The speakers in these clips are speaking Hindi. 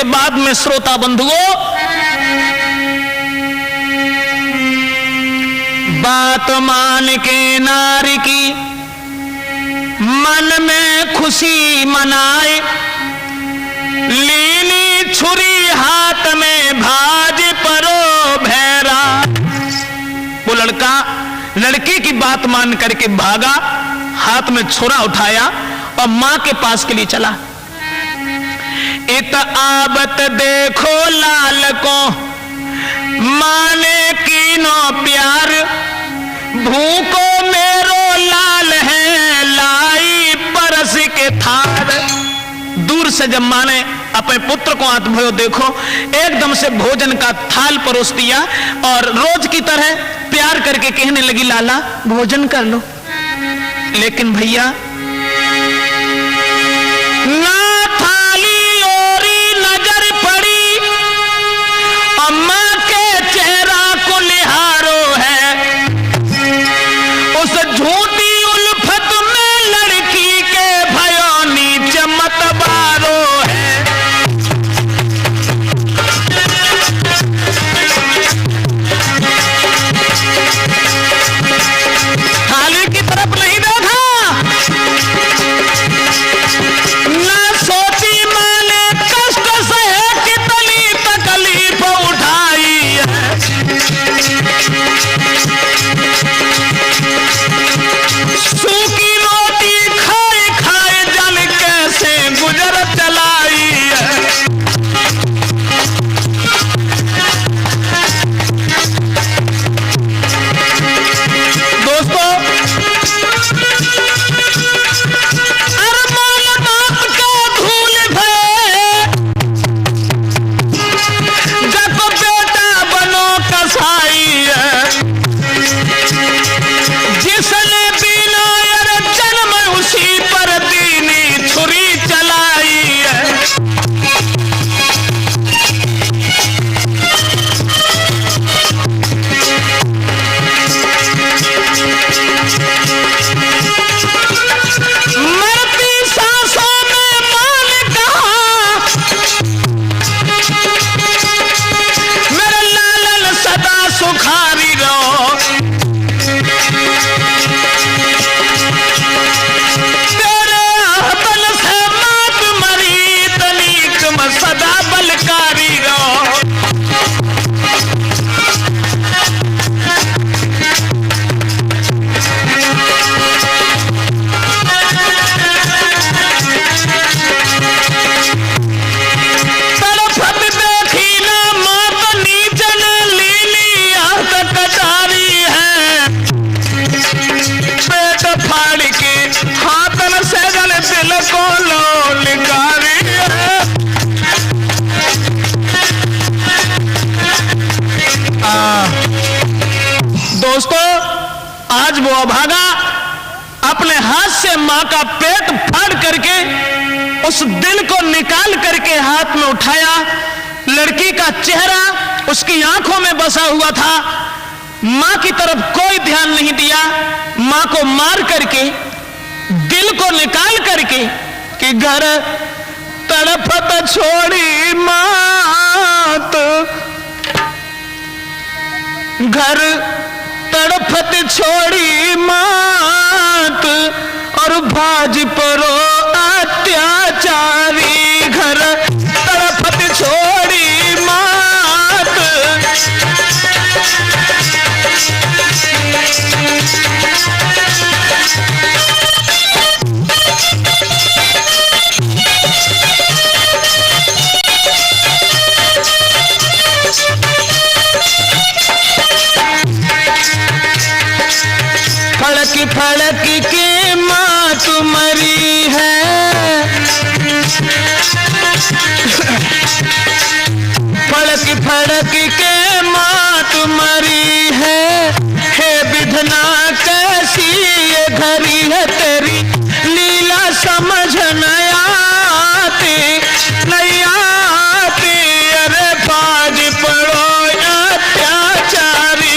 बाद में श्रोता बंधुओं, बात मान के नारी की मन में खुशी मनाए, लीनी छुरी हाथ में भाज परो भैरा। वो लड़का लड़की की बात मान करके भागा, हाथ में छुरा उठाया और मां के पास के लिए चला। इत आबत देखो लाल को, माने कीनो प्यार, भूको मेरो लाल है, लाई परस के थार। दूर से जब माँ ने अपने पुत्र को हाथ भयो देखो, एकदम से भोजन का थाल परोस दिया और रोज की तरह प्यार करके कहने लगी, लाला भोजन कर लो। लेकिन भैया ना थाली ओरी नजर पड़ी, अम्मा के चेहरा को निहारो है, उस झूठी उल्फत में लड़की के भयो नीच मत बारो है। थाली की तरफ नहीं देखा, ना सोची मैंने कष्ट से कितनी तकलीफ उठाई है। सूखी रोटी खाए खाए जल कैसे गुजर चलाई है। दोस्तों, अरमान बाप का धूल भय, जब बेटा बनो कसाई है। जिसने बिना यार जन्म उसी पर दीनी छुरी चलाई है। मरती सांसों में मां ने कहा, मेरे लालन सदा सुखारी रहो। तेरे हबल से मात मरी, तनीक में सदा बलकारी रहो। तड़फत देखी ना मात नीचन, लीली आहत कटारी है। पेट फाड़ के हाथन से जल दिल को लोलकारी है। दोस्तों, आज वो अभागा अपने हाथ से मां का पेट फाड़ करके उस दिल को निकाल करके हाथ में उठाया। लड़की का चेहरा उसकी आंखों में बसा हुआ था, मां की तरफ कोई ध्यान नहीं दिया। मां को मार करके दिल को निकाल करके कि घर तड़पत छोड़ी मात, घर तड़पत छोड़ी मात, और भाज परो अत्याचारी। घर तड़पत छोड़ी मात, फड़क फड़क के माँ तुम्हारी है, फड़क फड़क के माँ तुम्हारी है। हे विधना कैसी ये घड़ी है तेरी, लीला समझ नहीं आती, नहीं आती। अरे बाज पड़ो अत्याचारी।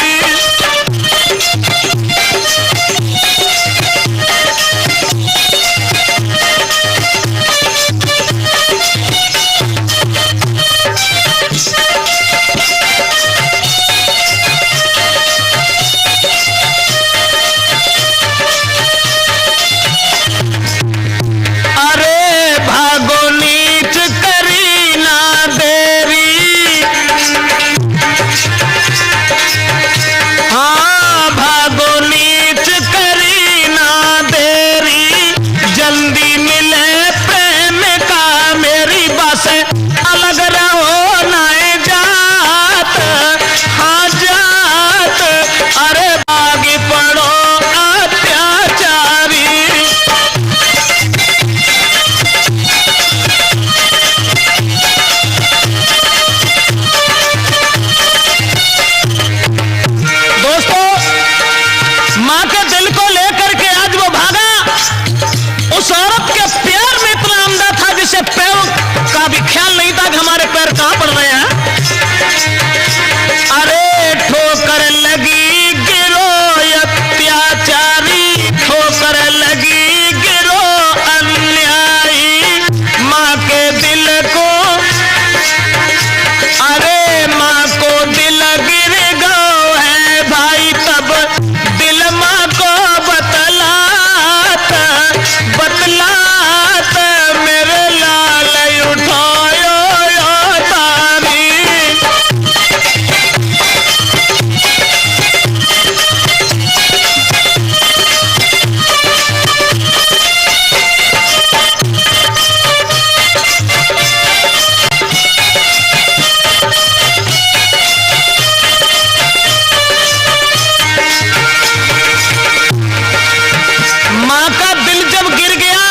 जब गिर गया,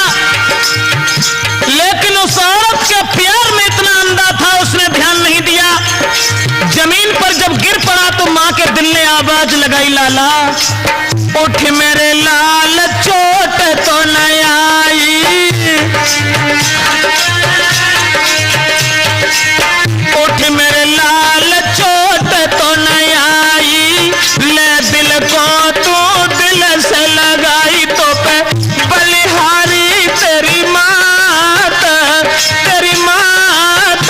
लेकिन उस औरत के प्यार में इतना अंधा था, उसने ध्यान नहीं दिया। जमीन पर जब गिर पड़ा तो मां के दिल ने आवाज लगाई, लाला उठ मेरे लाल, चोट तो न आई, उठ मेरे लाल, चोट तो न आई, ले दिल को तू दिल से लगाई, तो पे बलिहारी तेरी मात, तेरी मात,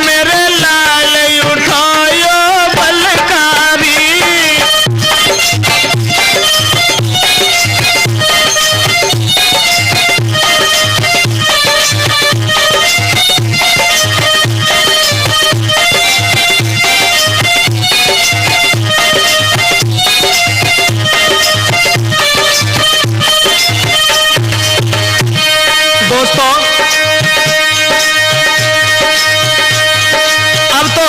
मेरे लाल उठायो बलकारी। दोस्तों, अब तो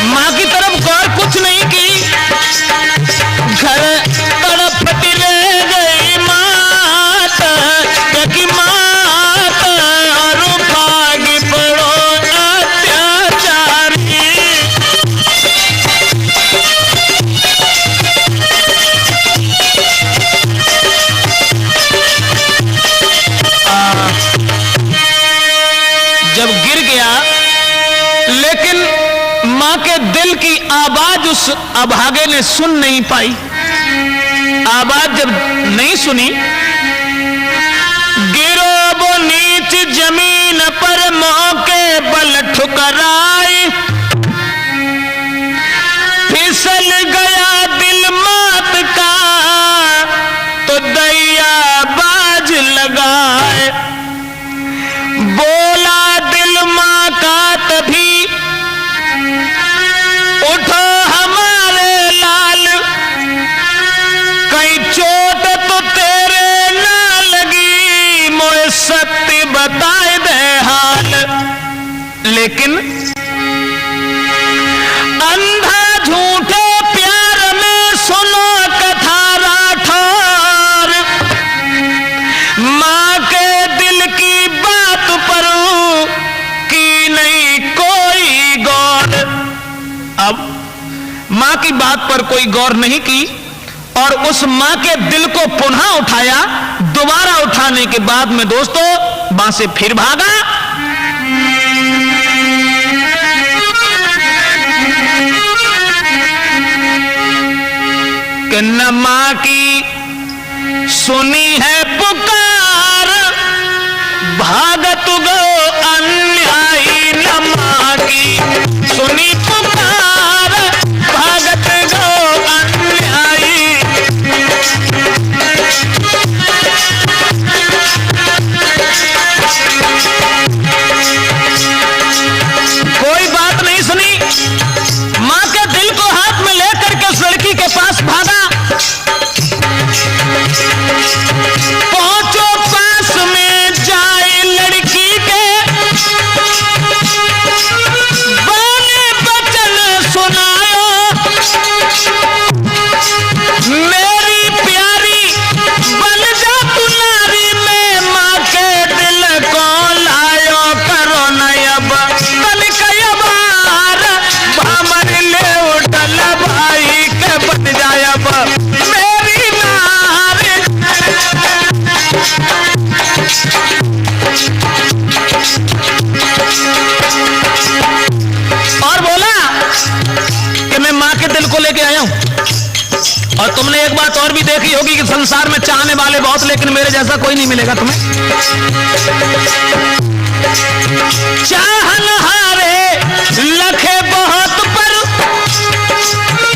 मां की तरफ गौर कुछ नहीं की, घर तड़पती रह गई मात, कि मात और भागी पड़ो अत्याचारी। जब गिर गया, लेकिन मां के दिल की आवाज उस अभागे ने सुन नहीं पाई। आवाज जब नहीं सुनी, गिरो वो नीच जमीन पर, मौके बल ठुकराई, फिसल गया दिल मात का, तो दैया बाज लगाए, बोला दिल मां का तभी, उठो हमारे लाल, कहीं चोट तो तेरे ना लगी, मोए सत्य बताए दे हाल। लेकिन अंधा झूठे प्यार में सुनो कथा राठौर, मां के दिल की बात पर की नहीं कोई गौर। अब मां की बात पर कोई गौर नहीं की और उस मां के दिल को पुनः उठाया। दोबारा उठाने के बाद में दोस्तों मां से फिर भागा। कि न मां की सुनी है पुकार, भागत गो अन्यायी, न मां की सुनी पुकार, भागत गो अन्यायी। कोई बात नहीं सुनी, मां के दिल को हाथ में लेकर के उस लड़की के पास भागा। पहुंचो पास में जाए लड़की के, बोले बचन सुनायो, मेरी प्यारी बन जा तू नारी, में मां के दिल को लायो, करो न अब कल कयबार, भामर ले उठल भाई के बन जाए अब मेरी नारी। और बोला कि मैं मां के दिल को लेके आया हूं। और तुमने एक बात और भी देखी होगी कि संसार में चाहने वाले बहुत, लेकिन मेरे जैसा कोई नहीं मिलेगा तुम्हें। चाहनहारे लखे बहुत पर,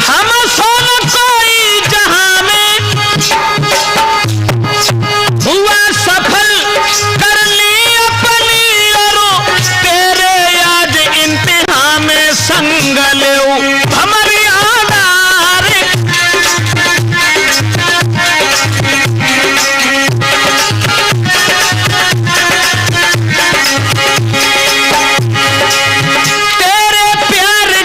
हम सोन कोई जहां में, हुआ सफल कर ली अपनी, और तेरे याद इंतहा में संग ले हमारी आधार। तेरे प्यार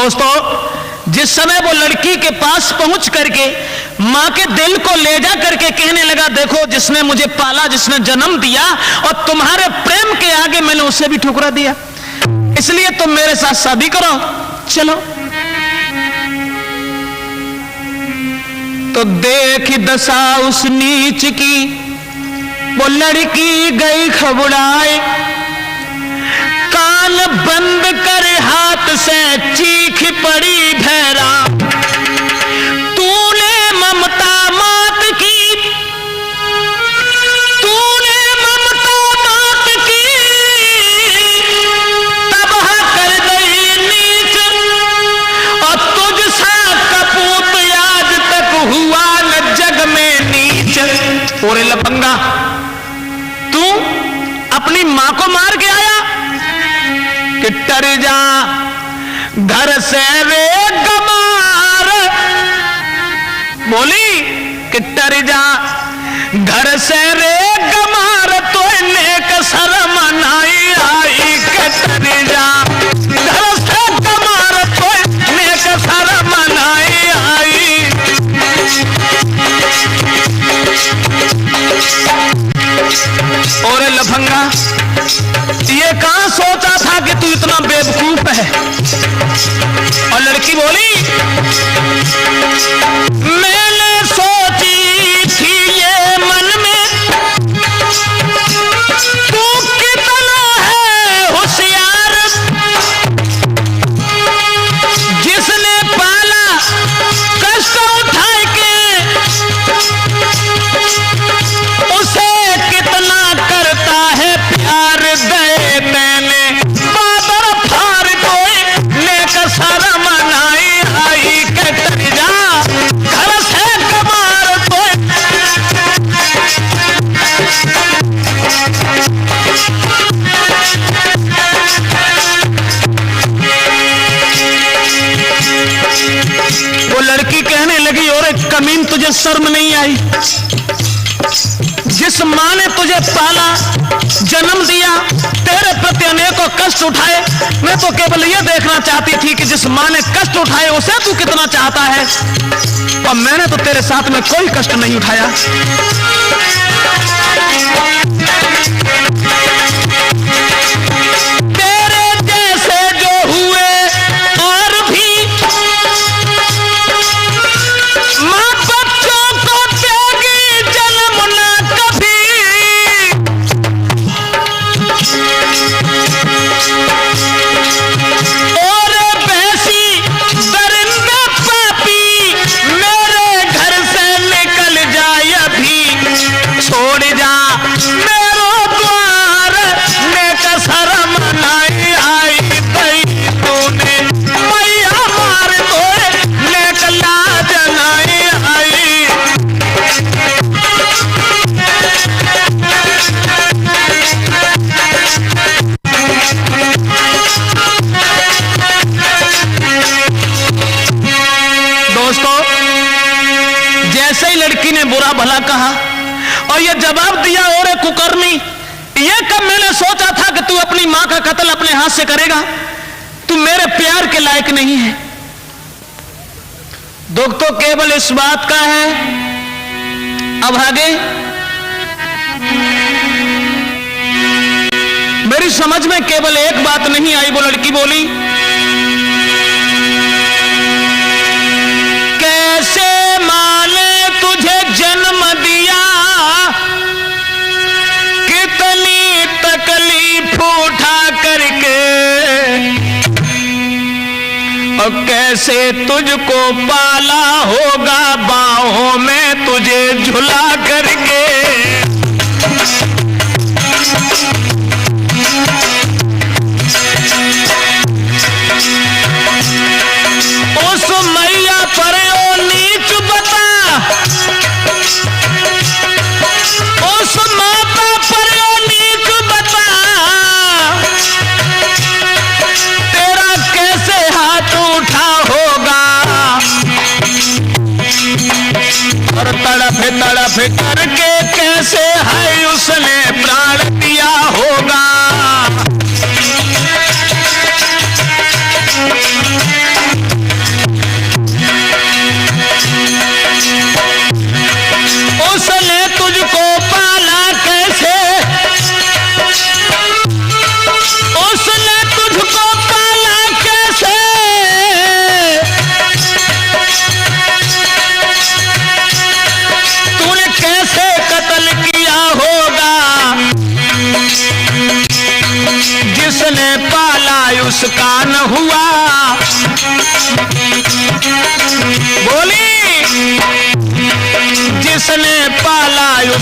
दोस्तों, जिस समय वो लड़की के पास पहुंच करके मां के दिल को ले जा करके कहने लगा, देखो जिसने मुझे पाला, जिसने जन्म दिया, और तुम्हारे प्रेम के आगे मैंने उसे भी ठुकरा दिया, इसलिए तुम मेरे साथ शादी करो, चलो। तो देख दशा उस नीच की, वो लड़की गई खबुड़ाए, कान बंद कर हाथ से चीख पड़ी भैरा, तूने ममता मात की, तूने ममता मात की, तबाह कर गई नीच, और तुझ सा कपूत आज तक हुआ न जग में नीच। ओरे लफंगा, तू अपनी मां को मार के आया कि टर जा घर से रे गमार, बोली कि टर जा घर से रे गमार, तो नेक शर्म नाई आई के टर जा घर से गमार, तो नेक शर्म नाई आई। और लफंगा, ये कहां सोचा था कि तू इतना बेवकूफ है? और लड़की बोली, मैंने सोची थी ये मन में, तू कितना है होशियार, जिसने पाला कष्ट उठा के, उसे कितना करता है प्यार, दे मैंने बादर फार कोई नेक शर्म नाई आई के टर जा घर से कमार कोई। वो लड़की कहने लगी, और कमीन तुझे शर्म नहीं आई? जिस मां ने तुझे पाला, जन्म दिया, तेरे प्रति अनेकों कष्ट उठाए, मैं तो केवल यह देखना चाहती थी कि जिस मां ने कष्ट उठाए उसे तू कितना चाहता है, और मैंने तो तेरे साथ में कोई कष्ट नहीं उठाया। तेरे जैसे जो हुए और भी मां बच्चों को देगी जन्म ना कभी, और वैसी दरिंदा पापी मेरे घर से निकल जाए अभी, छोड़ जा मेरो द्वार, नेक शर्म नहीं आई गई तूने, मैया मार दो नेक लाज नहीं आई। दोस्तों, जैसे ही लड़की ने बुरा भला कहा और ये जवाब दिया, और कुकर्मी, ये कब मैंने सोचा था कि तू अपनी मां का कत्ल अपने हाथ से करेगा, तू मेरे प्यार के लायक नहीं है। दुख तो केवल इस बात का है, अब आगे मेरी समझ में केवल एक बात नहीं आई। वो लड़की बोली, कैसे मां ने तुझे जन्म दिया, कितनी तकलीफ उठा करके, और कैसे तुझको पाला होगा बाहों में तुझे झुला करके। उस मैया पर ओ नीच बता, उस माता पर ओ नीच बता, तेरा कैसे हाथ उठा होगा, और तड़फ तड़फ करके कैसे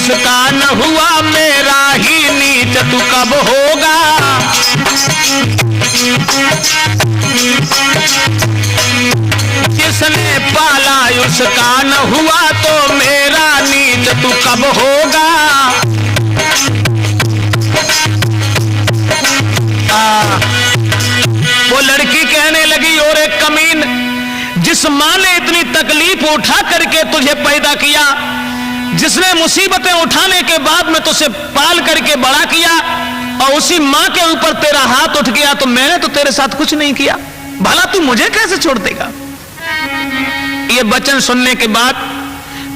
उसका न हुआ मेरा ही नीच तू कब होगा। जिसने पाला उसका न हुआ तो मेरा नीच तू कब होगा। वो लड़की कहने लगी, और एक कमीन, जिस मां ने इतनी तकलीफ उठा करके तुझे पैदा किया, जिसने मुसीबतें उठाने के बाद में तुझे पाल करके बड़ा किया, और उसी मां के ऊपर तेरा हाथ उठ गया, तो मैंने तो तेरे साथ कुछ नहीं किया, भला तू मुझे कैसे छोड़ देगा। ये वचन सुनने के बाद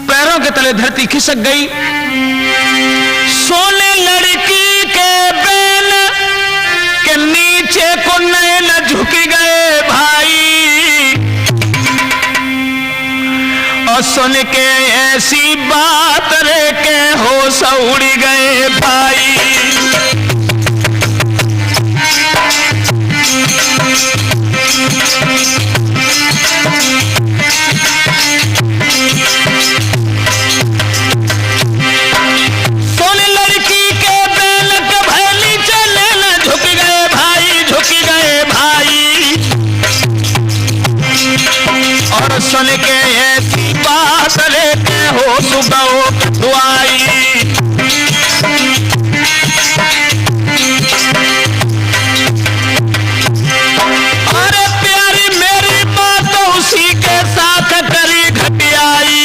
पैरों के तले धरती खिसक गई। सोने लड़की के बैल के नीचे को नैन झुक गए भाई, और सुन के ऐसी बात रे के होश उड़ गए भाई। सोने लड़की के बैल के भैली चले न झुक गए भाई, झुक गए भाई, और सुन के ऐसी बात लेके हो सुबह दुआई। अरे प्यारी मेरी माँ तो उसी के साथ करी घटियाई,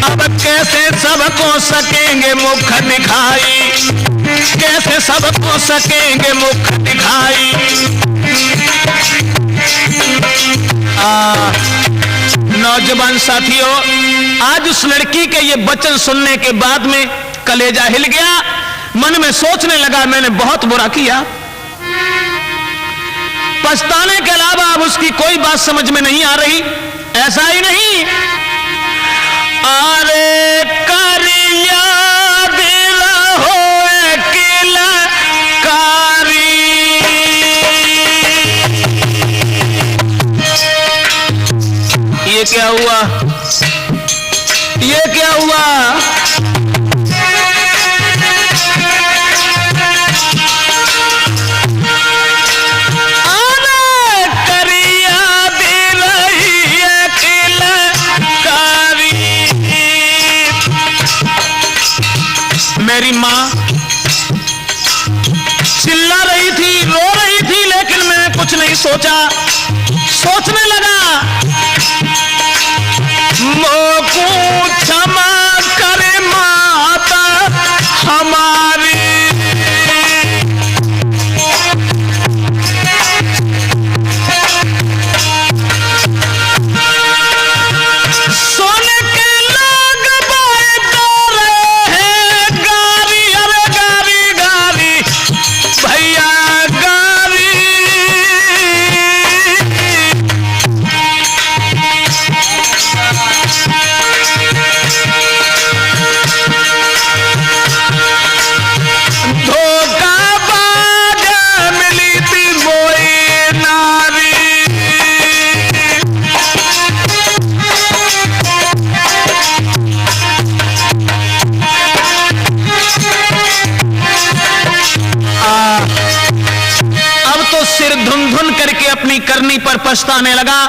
अब कैसे सबको सकेंगे मुख दिखाई, कैसे सबको सकेंगे मुख दिखाई। नौजवान साथियों, आज उस लड़की के ये वचन सुनने के बाद में कलेजा हिल गया, मन में सोचने लगा मैंने बहुत बुरा किया। पछताने के अलावा अब उसकी कोई बात समझ में नहीं आ रही। ऐसा ही नहीं, अरे करिया दिल हो किला कारी, ये क्या हुआ, ये क्या हुआ। अरे करिया दिल किला कारी। मेरी माँ चिल्ला रही थी, रो रही थी, लेकिन मैं कुछ नहीं सोचा। सोचने लगा मोको क्षमा करे माता हमारी, सोने के लोग बाय दो रहे हैं गारी, अरे गारी गारी भैया गारी। धोखाबाज मिली थी मोई नारी, अब तो सिर धुन धुन करके अपनी करनी पर पछताने लगा।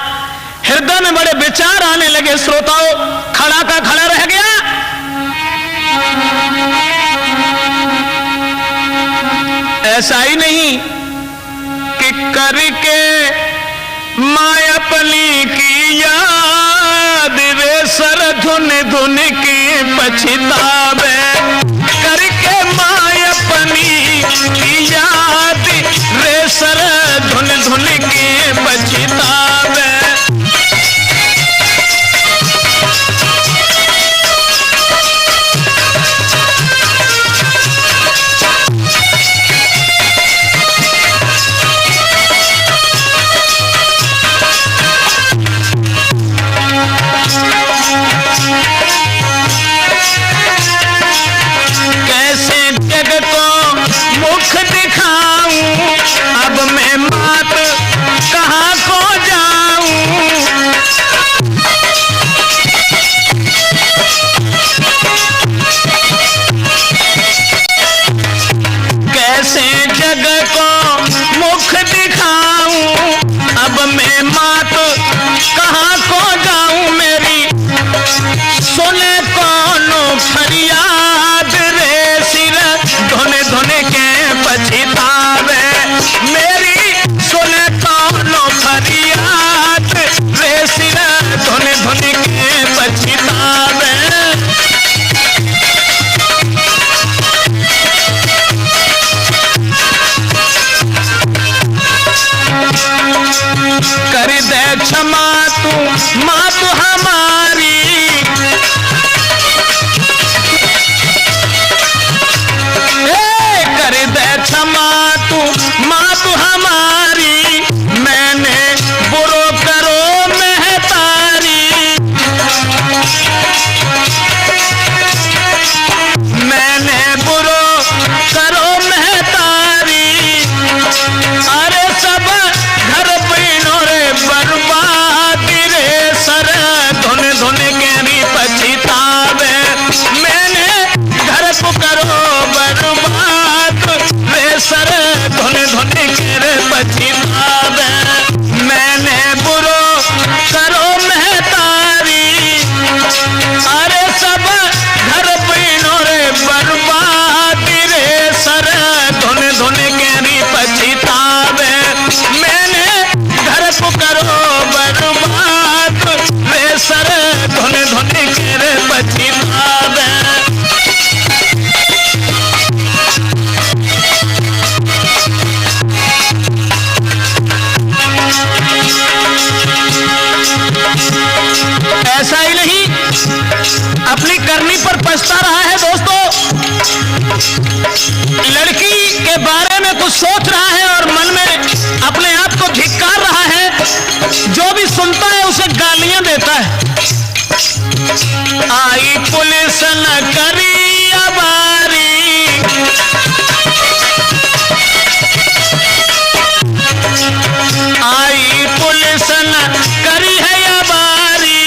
हृदय में बड़े विचार आने लगे। श्रोताओं, खड़ा का खड़ा रह गया। ऐसा ही नहीं कि करके माँ अपनी की याद रे सर धुन धुन की पछतावे, करके माँ अपनी की याद रे सर धुन धुन की पछतावे। कैसे जग को मुख दिखाऊं अब मैं मात मात कहाँ को जाऊं मेरी सुने कौन फरियाद रे सिर धोने धोने के पछतावे मेरी सुने कौन फरियाद रे सिर धोने धोने के पछतावे। कर दे क्षमा तू माँ तू हमारी कर दे क्षमा तू माँ तू हमारी मैंने बुरो करो महतारी मैंने बुरो करो महतारी अरे सब घर पीनो रे बर्बादी रे सर धोने धोने के री पछतावे मैंने घर को करो बर्बाद रे सर धोने धोने के रे पछतावे मैंने बुरो करो महतारी अरे सब घर पीनो रे बर्बादी रे सर धोने धोने के री पछतावे मैंने घर को करो बर्बाद रे सर धोने धोने के रे पछतावे। ऐसा ही नहीं अपनी करनी पर पछता रहा है दोस्तों, लड़की के बारे में कुछ सोच रहा है और मन में अपने आप को धिक्कार रहा है, जो भी सुनता है उसे गालियां देता है। आई पुलिस न करी अबारी आई पुलिस न करी है अबारी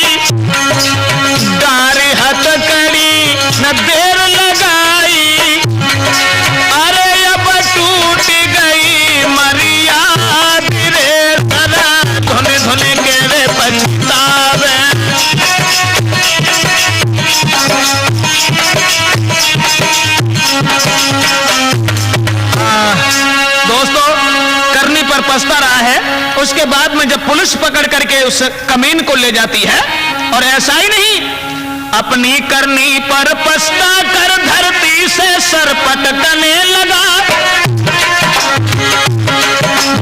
डारे हथ करी न देर लगाई अरे अब टूट गई मरियाद रे सरा धोने धोने के रे पछतावे। दोस्तों करनी पर पछता रहा है, उसके बाद में जब पुलिस पकड़ करके उस कमीन को ले जाती है और ऐसा ही नहीं अपनी करनी पर पछता कर धरती से सर पटकने लगा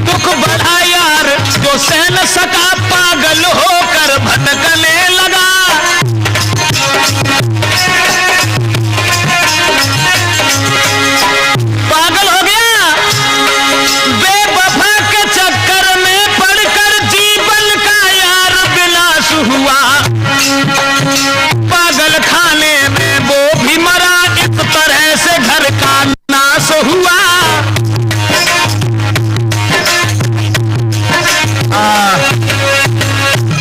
दुख बढ़ा यार जो सह न सका पागल होकर भटकने लगा पागल हो गया बेवफा के चक्कर में पड़कर जीवन का यार विनाश हुआ पागल खाने में वो भी मरा इस तरह से घर का नाश हुआ।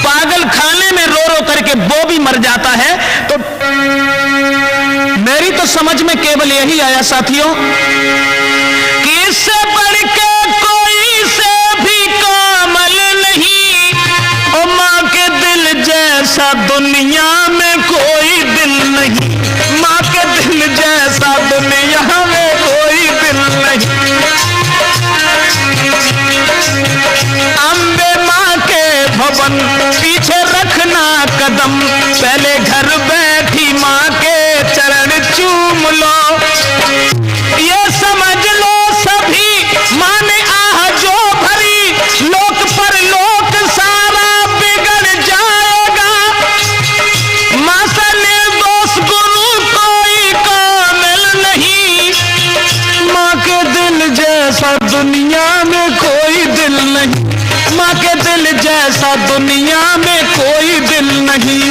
पागल खाने में रो रो करके वो भी मर जाता है। तो मेरी तो समझ में केवल यही आया साथियों कि इससे बढ़ के कोई से भी कोमल नहीं ओ माँ के दिल जैसा दुनिया में कोई दिल नहीं माँ के दिल जैसा दुनिया में कोई दिल नहीं। अम्बे माँ के भवन पीछे रखना कदम पहले घर बैठी माँ के चरण चूम लो ये समझ लो सभी माँ ने आह जो भरी लोक पर लोक सारा बिगड़ जाएगा माँ से निर्दोष गुरु कोई कामिल नहीं माँ के दिल जैसा दुनिया में कोई दिल नहीं माँ के दिल जैसा दुनिया में कोई दिल नहीं।